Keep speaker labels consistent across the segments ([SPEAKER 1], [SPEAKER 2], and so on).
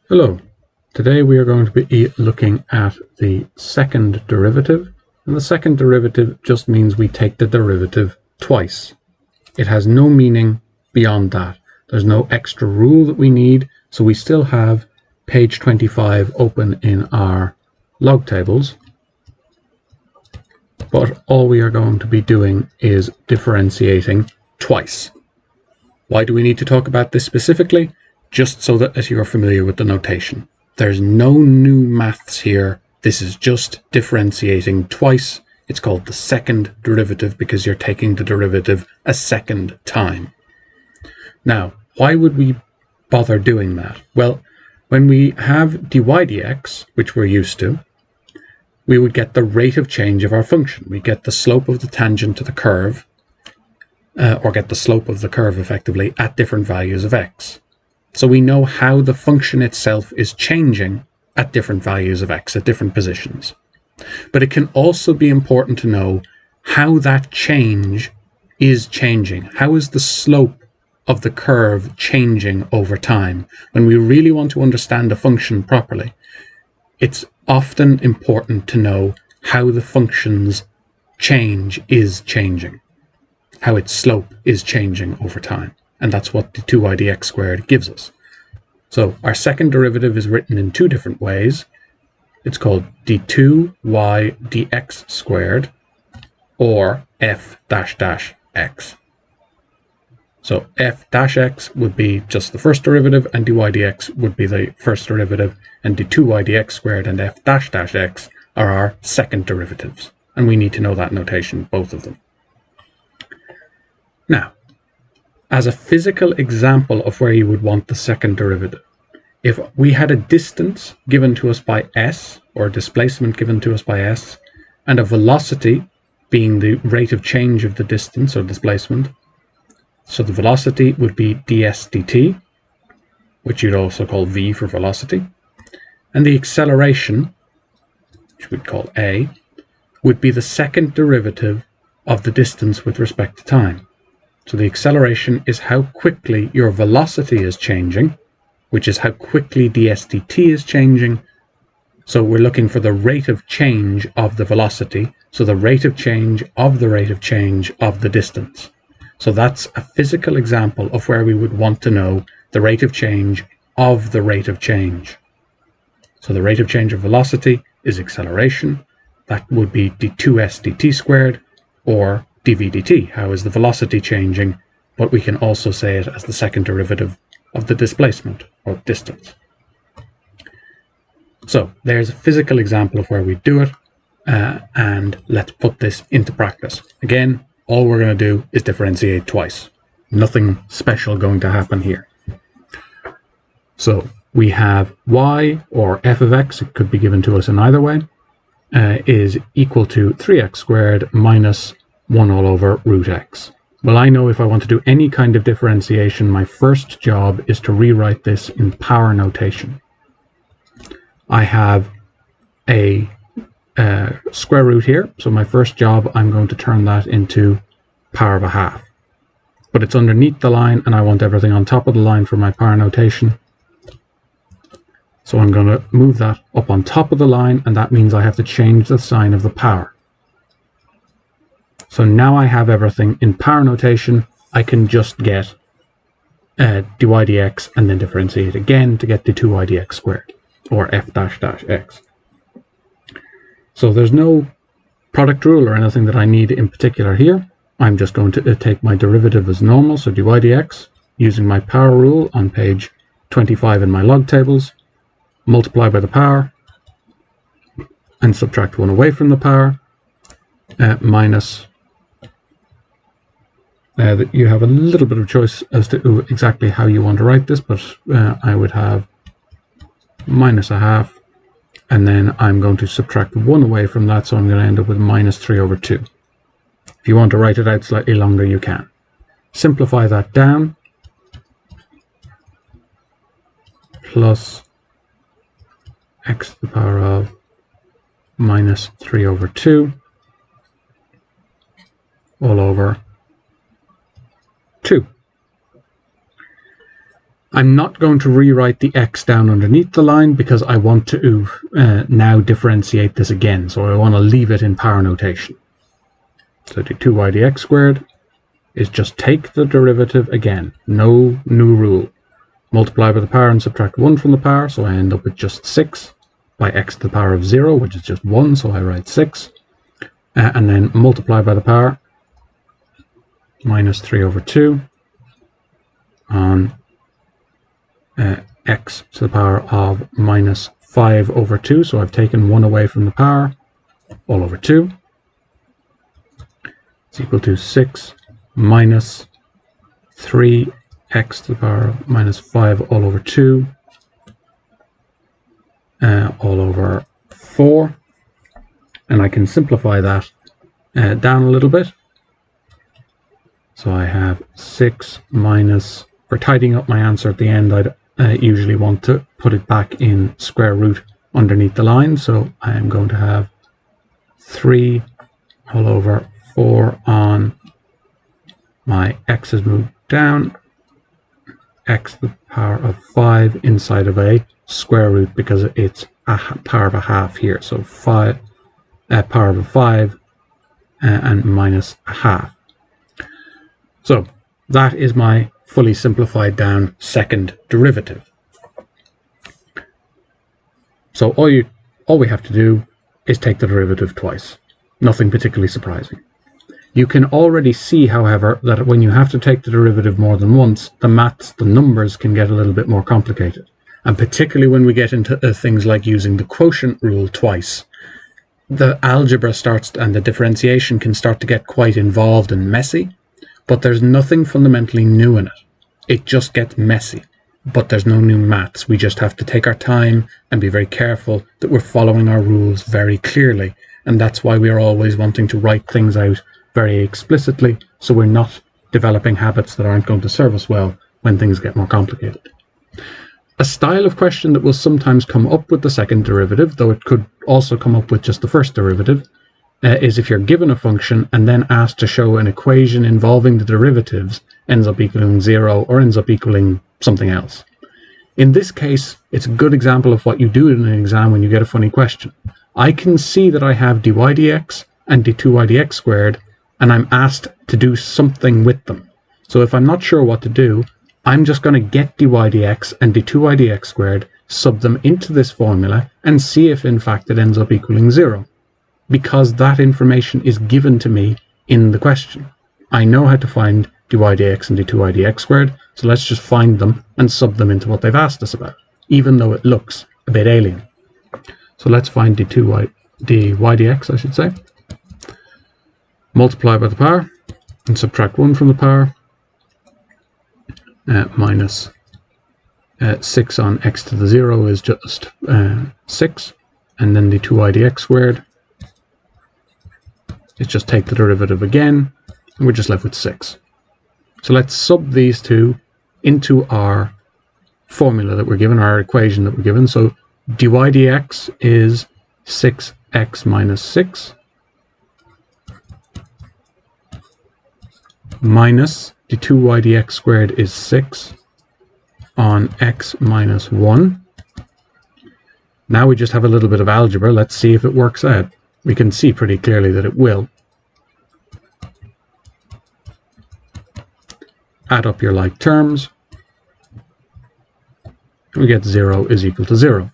[SPEAKER 1] Hello, today we are going to be looking at the second derivative, and the second derivative just means we take the derivative twice. It has no meaning beyond that. There's no extra rule that we need, so we still have page 25 open in our log tables, but all we are going to be doing is differentiating twice. Why do we need to talk about this specifically? Just so that you're familiar with the notation. There's no new maths here. This is just differentiating twice. It's called the second derivative because you're taking the derivative a second time. Now, why would we bother doing that? Well, when we have dy dx, which we're used to, we would get the rate of change of our function. We get the slope of the tangent to the curve, or get the slope of the curve effectively at different values of x. So we know how the function itself is changing at different values of x, at different positions. But it can also be important to know how that change is changing. How is the slope of the curve changing over time? When we really want to understand a function properly, it's often important to know how the function's change is changing, how its slope is changing over time. And that's what the 2y dx squared gives us. So our second derivative is written in two different ways. It's called d2y dx squared, or f dash dash x. So f dash x would be just the first derivative, and dy dx would be the first derivative, and d2y dx squared and f dash dash x are our second derivatives. And we need to know that notation, both of them. Now, as a physical example of where you would want the second derivative, if we had a distance given to us by s, or a displacement given to us by s, and a velocity being the rate of change of the distance or displacement, so the velocity would be ds dt, which you'd also call v for velocity, and the acceleration, which we'd call a, would be the second derivative of the distance with respect to time. So the acceleration is how quickly your velocity is changing, which is how quickly ds dt is changing. So we're looking for the rate of change of the velocity, so the rate of change of the rate of change of the distance. So that's a physical example of where we would want to know the rate of change of the rate of change. So the rate of change of velocity is acceleration. That would be d2s dt squared, or dv dt. How is the velocity changing? But we can also say it as the second derivative of the displacement or distance. So there's a physical example of where we do it, and let's put this into practice. Again, all we're going to do is differentiate twice. Nothing special going to happen here. So we have y, or f of x, it could be given to us in either way, is equal to 3x squared minus 1 all over root x. Well, I know if I want to do any kind of differentiation, my first job is to rewrite this in power notation. I have a square root here, so my first job, I'm going to turn that into power of a half. But it's underneath the line, and I want everything on top of the line for my power notation. So I'm going to move that up on top of the line, and that means I have to change the sign of the power. So now I have everything in power notation. I can just get dy dx and then differentiate again to get the 2y dx squared, or f dash dash x. So there's no product rule or anything that I need in particular here. I'm just going to take my derivative as normal, so dy dx, using my power rule on page 25 in my log tables, multiply by the power, and subtract 1 away from the power, minus, you have a little bit of choice as to exactly how you want to write this, but I would have minus a half, and then I'm going to subtract 1 away from that, so I'm going to end up with minus 3 over 2. If you want to write it out slightly longer, you can. Simplify that down, plus x to the power of minus 3 over 2 all over 2. I'm not going to rewrite the x down underneath the line because I want to now differentiate this again. So I want to leave it in power notation. So d2y dx squared is just take the derivative again. No new rule. Multiply by the power and subtract 1 from the power. So I end up with just 6 by x to the power of 0, which is just 1. So I write 6. And then multiply by the power minus 3 over 2 on x to the power of minus 5 over 2. So I've taken 1 away from the power, all over 2. It's equal to 6 minus 3x to the power of minus 5 all over 2, all over 4. And I can simplify that down a little bit. So I have 6 minus, for tidying up my answer at the end, I'd usually want to put it back in square root underneath the line. So I am going to have 3 all over 4 on my x has moved down, x to the power of 5 inside of a square root because it's a power of a half here. So 5 power of a 5 and minus a half. So that is my fully simplified down second derivative. So all we have to do is take the derivative twice. Nothing particularly surprising. You can already see, however, that when you have to take the derivative more than once, the maths, the numbers can get a little bit more complicated. And particularly when we get into things like using the quotient rule twice, the algebra starts and the differentiation can start to get quite involved and messy, but there's nothing fundamentally new in it. It just gets messy, but there's no new maths. We just have to take our time and be very careful that we're following our rules very clearly. And that's why we're always wanting to write things out very explicitly, so we're not developing habits that aren't going to serve us well when things get more complicated. A style of question that will sometimes come up with the second derivative, though it could also come up with just the first derivative, is if you're given a function and then asked to show an equation involving the derivatives ends up equaling 0 or ends up equaling something else. In this case, it's a good example of what you do in an exam when you get a funny question. I can see that I have dy dx and d2y dx squared, and I'm asked to do something with them. So if I'm not sure what to do, I'm just going to get dy dx and d2y dx squared, sub them into this formula, and see if in fact it ends up equaling 0. Because that information is given to me in the question. I know how to find dy dx and d2y dx squared, so let's just find them and sub them into what they've asked us about, even though it looks a bit alien. So let's find dy dx, I should say. Multiply by the power and subtract 1 from the power. Minus 6 on x to the 0 is just 6. And then d2y dx squared is just take the derivative again, and we're just left with 6. So let's sub these two into our formula that we're given, our equation that we're given. So dy dx is 6x minus 6 minus d2y dx squared is 6 on x minus 1. Now we just have a little bit of algebra. Let's see if it works out. We can see pretty clearly that it will. Add up your like terms. We get 0 is equal to 0.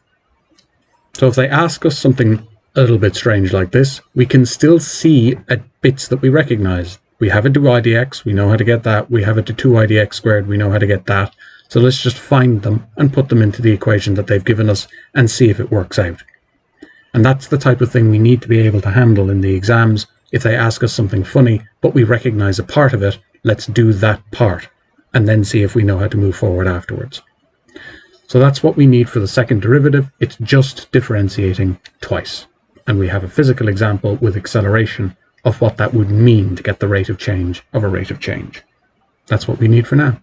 [SPEAKER 1] So if they ask us something a little bit strange like this, we can still see bits that we recognize. We have a dy dx, we know how to get that. We have a d2y dx squared, we know how to get that. So let's just find them and put them into the equation that they've given us and see if it works out. And that's the type of thing we need to be able to handle in the exams. If they ask us something funny, but we recognize a part of it, let's do that part and then see if we know how to move forward afterwards. So that's what we need for the second derivative. It's just differentiating twice. And we have a physical example with acceleration of what that would mean to get the rate of change of a rate of change. That's what we need for now.